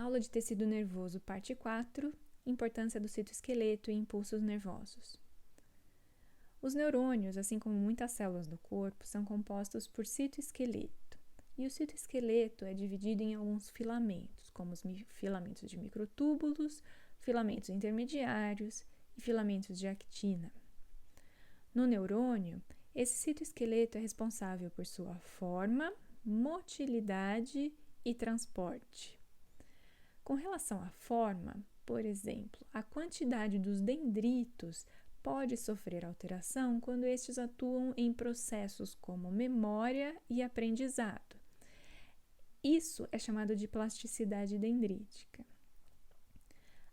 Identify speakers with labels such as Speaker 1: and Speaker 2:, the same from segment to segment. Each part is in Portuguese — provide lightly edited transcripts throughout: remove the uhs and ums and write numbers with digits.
Speaker 1: Aula de tecido nervoso, parte 4, importância do citoesqueleto e impulsos nervosos. Os neurônios, assim como muitas células do corpo, são compostos por citoesqueleto. E o citoesqueleto é dividido em alguns filamentos, como os filamentos de microtúbulos, filamentos intermediários e filamentos de actina. No neurônio, esse citoesqueleto é responsável por sua forma, motilidade e transporte. Com relação à forma, por exemplo, a quantidade dos dendritos pode sofrer alteração quando estes atuam em processos como memória e aprendizado. Isso é chamado de plasticidade dendrítica.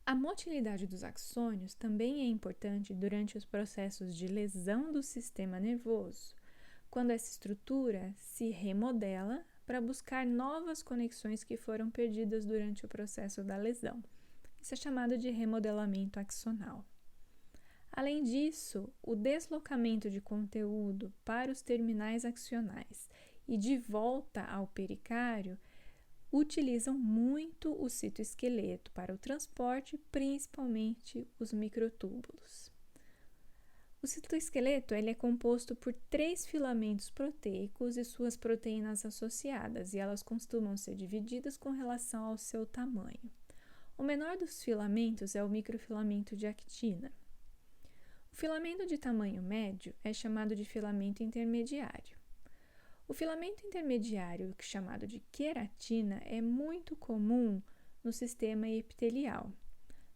Speaker 1: A motilidade dos axônios também é importante durante os processos de lesão do sistema nervoso, quando essa estrutura se remodela para buscar novas conexões que foram perdidas durante o processo da lesão. Isso é chamado de remodelamento axonal. Além disso, o deslocamento de conteúdo para os terminais axonais e de volta ao pericárdio utilizam muito o citoesqueleto para o transporte, principalmente os microtúbulos. O citoesqueleto é composto por 3 filamentos proteicos e suas proteínas associadas, e elas costumam ser divididas com relação ao seu tamanho. O menor dos filamentos é o microfilamento de actina. O filamento de tamanho médio é chamado de filamento intermediário. O filamento intermediário, chamado de queratina, é muito comum no sistema epitelial.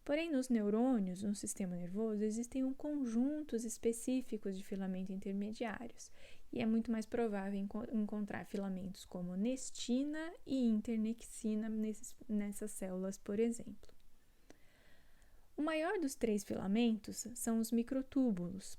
Speaker 1: Porém, nos neurônios, no sistema nervoso, existem conjuntos específicos de filamento intermediários, e é muito mais provável encontrar filamentos como nestina e internexina nessas células, por exemplo. O maior dos 3 filamentos são os microtúbulos.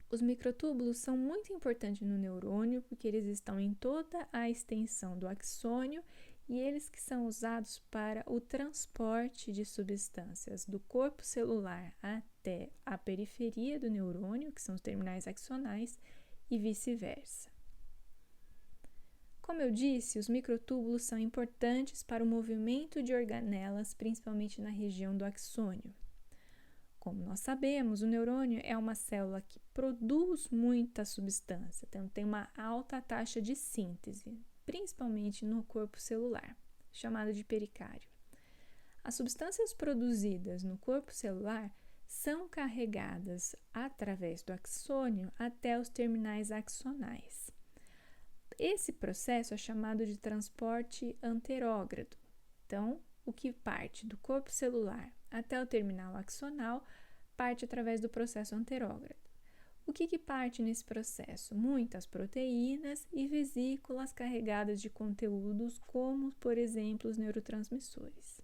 Speaker 1: Os microtúbulos são muito importantes no neurônio porque eles estão em toda a extensão do axônio e eles que são usados para o transporte de substâncias do corpo celular até a periferia do neurônio, que são os terminais axonais, e vice-versa. Como eu disse, os microtúbulos são importantes para o movimento de organelas, principalmente na região do axônio. Como nós sabemos, o neurônio é uma célula que produz muita substância, então tem uma alta taxa de síntese, principalmente no corpo celular, chamado de pericárdio. As substâncias produzidas no corpo celular são carregadas através do axônio até os terminais axonais. Esse processo é chamado de transporte anterógrado. Então, o que parte do corpo celular até o terminal axonal parte através do processo anterógrado. O que parte nesse processo? Muitas proteínas e vesículas carregadas de conteúdos, como, por exemplo, os neurotransmissores.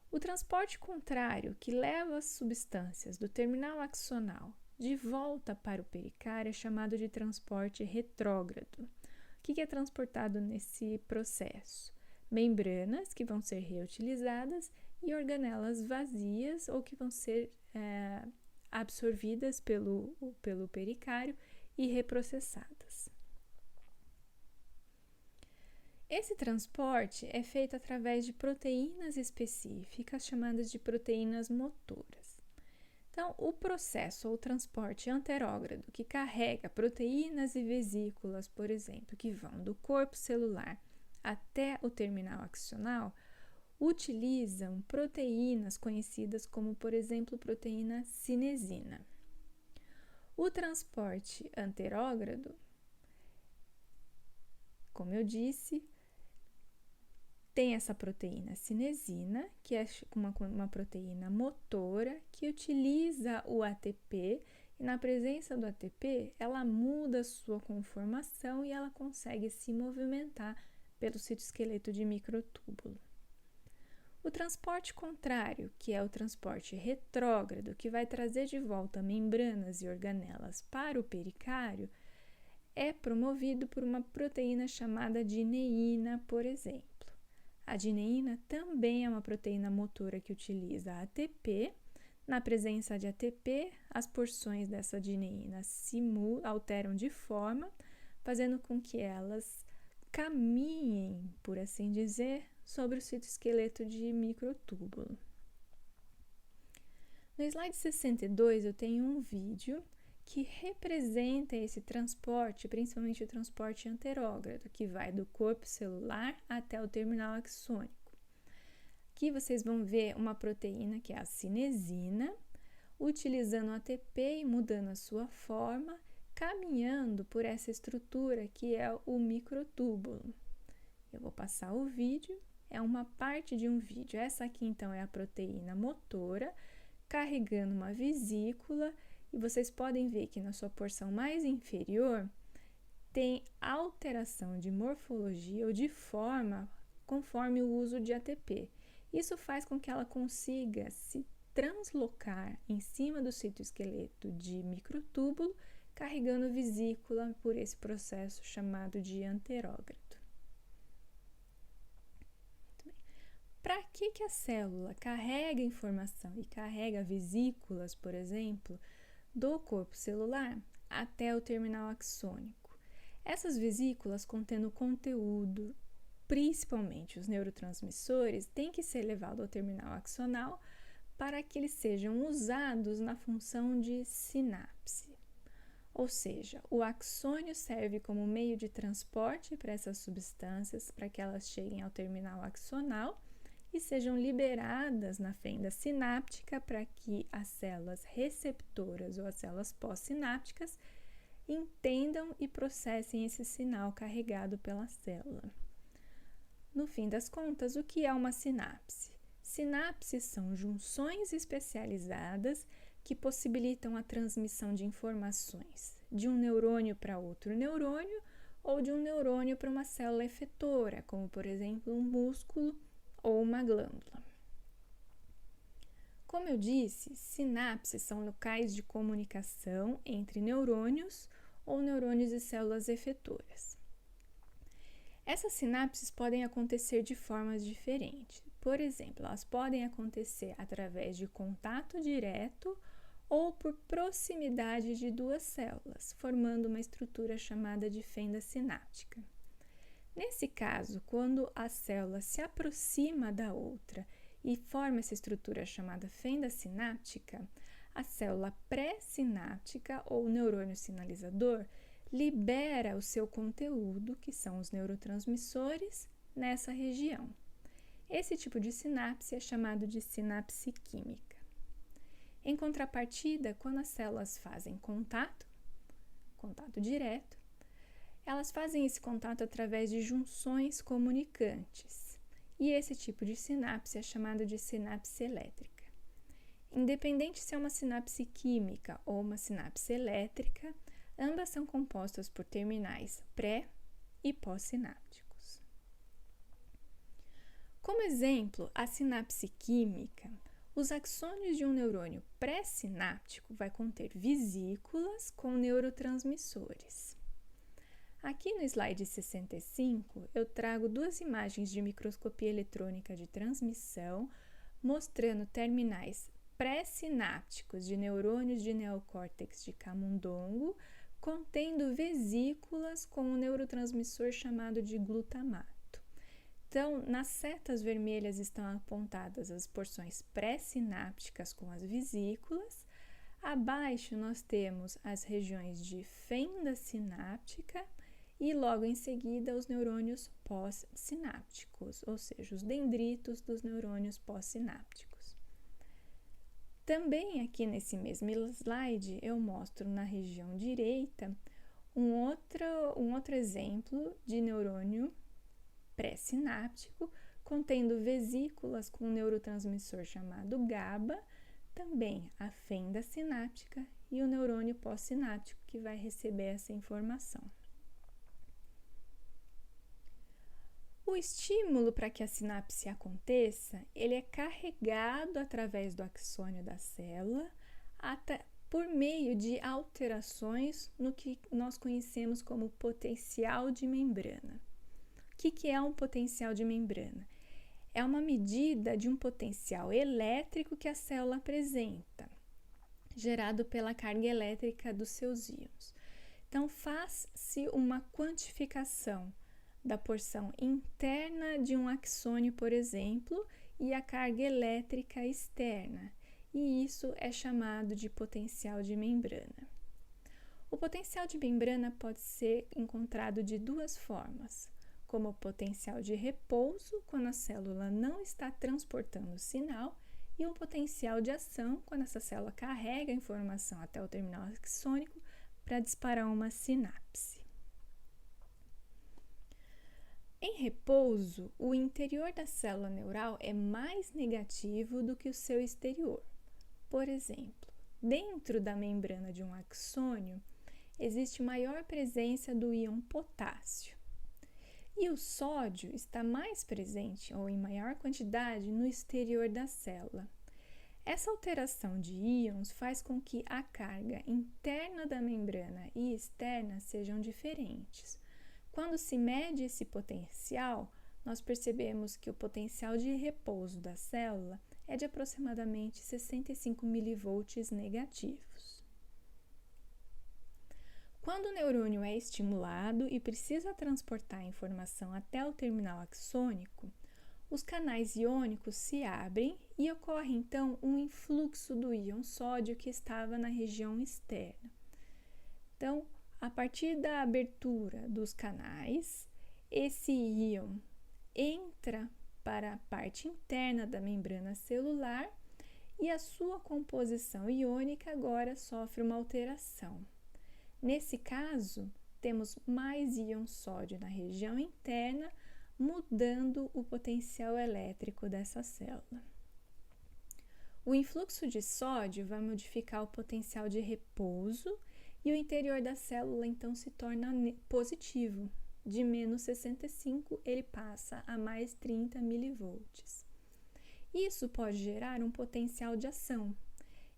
Speaker 1: O transporte contrário, que leva as substâncias do terminal axonal de volta para o pericárdio, é chamado de transporte retrógrado. O que é transportado nesse processo? Membranas que vão ser reutilizadas e organelas vazias ou que vão ser absorvidas pelo pericárdio e reprocessadas. Esse transporte é feito através de proteínas específicas chamadas de proteínas motoras. Então, o processo ou transporte anterógrado que carrega proteínas e vesículas, por exemplo, que vão do corpo celular até o terminal axonal, utilizam proteínas conhecidas como, por exemplo, proteína cinesina. O transporte anterógrado, como eu disse, tem essa proteína cinesina, que é uma proteína motora que utiliza o ATP, e na presença do ATP, ela muda sua conformação e ela consegue se movimentar pelo citoesqueleto de microtúbulo. O transporte contrário, que é o transporte retrógrado, que vai trazer de volta membranas e organelas para o pericárdio, é promovido por uma proteína chamada dineína, por exemplo. A dineína também é uma proteína motora que utiliza ATP. Na presença de ATP, as porções dessa dineína se alteram de forma, fazendo com que elas caminhem, por assim dizer, sobre o citoesqueleto de microtúbulo. No slide 62 eu tenho um vídeo que representa esse transporte, principalmente o transporte anterógrado, que vai do corpo celular até o terminal axônico. Aqui vocês vão ver uma proteína que é a cinesina, utilizando o ATP e mudando a sua forma, caminhando por essa estrutura que é o microtúbulo. Eu vou passar o vídeo, é uma parte de um vídeo. Essa aqui então é a proteína motora, carregando uma vesícula, e vocês podem ver que na sua porção mais inferior tem alteração de morfologia ou de forma conforme o uso de ATP. Isso faz com que ela consiga se translocar em cima do citoesqueleto de microtúbulo, carregando vesícula por esse processo chamado de anterógrado. Para que a célula carrega informação e carrega vesículas, por exemplo, do corpo celular até o terminal axônico? Essas vesículas contendo conteúdo, principalmente os neurotransmissores, têm que ser levados ao terminal axonal para que eles sejam usados na função de sinapse. Ou seja, o axônio serve como meio de transporte para essas substâncias, para que elas cheguem ao terminal axonal e sejam liberadas na fenda sináptica para que as células receptoras ou as células pós-sinápticas entendam e processem esse sinal carregado pela célula. No fim das contas, o que é uma sinapse? Sinapses são junções especializadas que possibilitam a transmissão de informações de um neurônio para outro neurônio ou de um neurônio para uma célula efetora, como por exemplo um músculo ou uma glândula. Como eu disse, sinapses são locais de comunicação entre neurônios ou neurônios e células efetoras. Essas sinapses podem acontecer de formas diferentes. Por exemplo, elas podem acontecer através de contato direto ou por proximidade de duas células, formando uma estrutura chamada de fenda sináptica. Nesse caso, quando a célula se aproxima da outra e forma essa estrutura chamada fenda sináptica, a célula pré-sináptica ou neurônio sinalizador libera o seu conteúdo, que são os neurotransmissores, nessa região. Esse tipo de sinapse é chamado de sinapse química. Em contrapartida, quando as células fazem contato direto, elas fazem esse contato através de junções comunicantes, e esse tipo de sinapse é chamado de sinapse elétrica. Independente se é uma sinapse química ou uma sinapse elétrica, ambas são compostas por terminais pré- e pós-sinápticos. Como exemplo, a sinapse química, os axônios de um neurônio pré-sináptico vai conter vesículas com neurotransmissores. Aqui no slide 65, eu trago duas imagens de microscopia eletrônica de transmissão, mostrando terminais pré-sinápticos de neurônios de neocórtex de camundongo, contendo vesículas com um neurotransmissor chamado de glutamato. Então, nas setas vermelhas estão apontadas as porções pré-sinápticas com as vesículas. Abaixo nós temos as regiões de fenda sináptica e logo em seguida os neurônios pós-sinápticos, ou seja, os dendritos dos neurônios pós-sinápticos. Também aqui nesse mesmo slide eu mostro na região direita um outro exemplo de neurônio pré-sináptico contendo vesículas com um neurotransmissor chamado GABA, também a fenda sináptica e o neurônio pós-sináptico que vai receber essa informação. O estímulo para que a sinapse aconteça, ele é carregado através do axônio da célula por meio de alterações no que nós conhecemos como potencial de membrana. O que é um potencial de membrana? É uma medida de um potencial elétrico que a célula apresenta, gerado pela carga elétrica dos seus íons. Então, faz-se uma quantificação da porção interna de um axônio, por exemplo, e a carga elétrica externa, e isso é chamado de potencial de membrana. O potencial de membrana pode ser encontrado de duas formas, como o potencial de repouso, quando a célula não está transportando o sinal, e um potencial de ação, quando essa célula carrega a informação até o terminal axônico para disparar uma sinapse. Em repouso, o interior da célula neural é mais negativo do que o seu exterior. Por exemplo, dentro da membrana de um axônio, existe maior presença do íon potássio. E o sódio está mais presente ou em maior quantidade no exterior da célula. Essa alteração de íons faz com que a carga interna da membrana e externa sejam diferentes. Quando se mede esse potencial, nós percebemos que o potencial de repouso da célula é de aproximadamente 65 mV negativos. Quando o neurônio é estimulado e precisa transportar a informação até o terminal axônico, os canais iônicos se abrem e ocorre então um influxo do íon sódio que estava na região externa. Então, a partir da abertura dos canais, esse íon entra para a parte interna da membrana celular e a sua composição iônica agora sofre uma alteração. Nesse caso, temos mais íon sódio na região interna, mudando o potencial elétrico dessa célula. O influxo de sódio vai modificar o potencial de repouso e o interior da célula então se torna positivo. De menos 65 ele passa a mais 30 mV. Isso pode gerar um potencial de ação.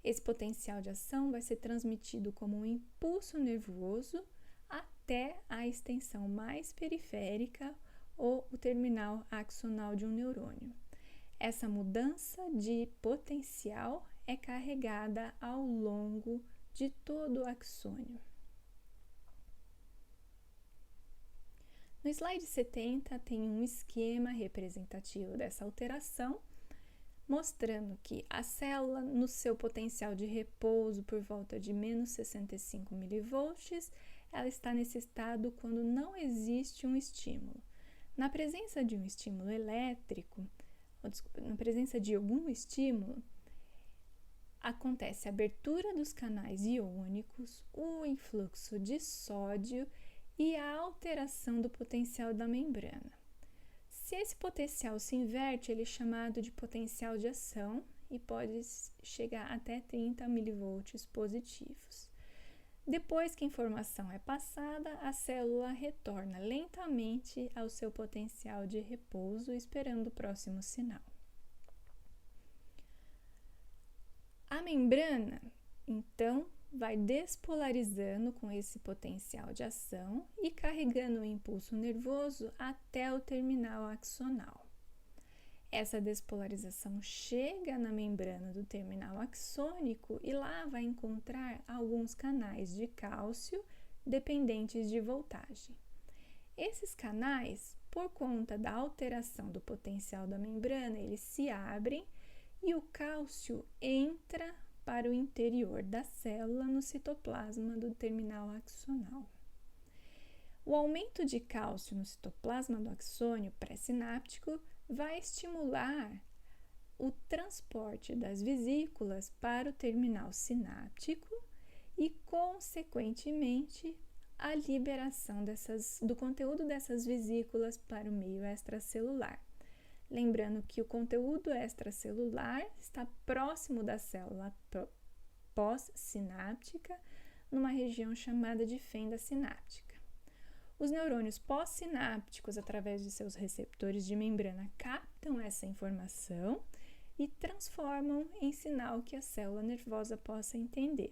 Speaker 1: Esse potencial de ação vai ser transmitido como um impulso nervoso até a extensão mais periférica ou o terminal axonal de um neurônio. Essa mudança de potencial é carregada ao longo de todo o axônio. No slide 70 tem um esquema representativo dessa alteração, mostrando que a célula, no seu potencial de repouso por volta de menos 65 mV, ela está nesse estado quando não existe um estímulo. Na presença de um estímulo elétrico, na presença de algum estímulo, acontece a abertura dos canais iônicos, o influxo de sódio e a alteração do potencial da membrana. Se esse potencial se inverte, ele é chamado de potencial de ação e pode chegar até 30 mV positivos. Depois que a informação é passada, a célula retorna lentamente ao seu potencial de repouso, esperando o próximo sinal. A membrana, então, vai despolarizando com esse potencial de ação e carregando o impulso nervoso até o terminal axonal. Essa despolarização chega na membrana do terminal axônico e lá vai encontrar alguns canais de cálcio dependentes de voltagem. Esses canais, por conta da alteração do potencial da membrana, eles se abrem e o cálcio entra para o interior da célula no citoplasma do terminal axonal. O aumento de cálcio no citoplasma do axônio pré-sináptico vai estimular o transporte das vesículas para o terminal sináptico e, consequentemente, a liberação do conteúdo dessas vesículas para o meio extracelular. Lembrando que o conteúdo extracelular está próximo da célula pós-sináptica, numa região chamada de fenda sináptica. Os neurônios pós-sinápticos, através de seus receptores de membrana, captam essa informação e transformam em sinal que a célula nervosa possa entender.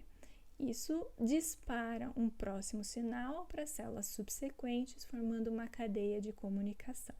Speaker 1: Isso dispara um próximo sinal para células subsequentes, formando uma cadeia de comunicação.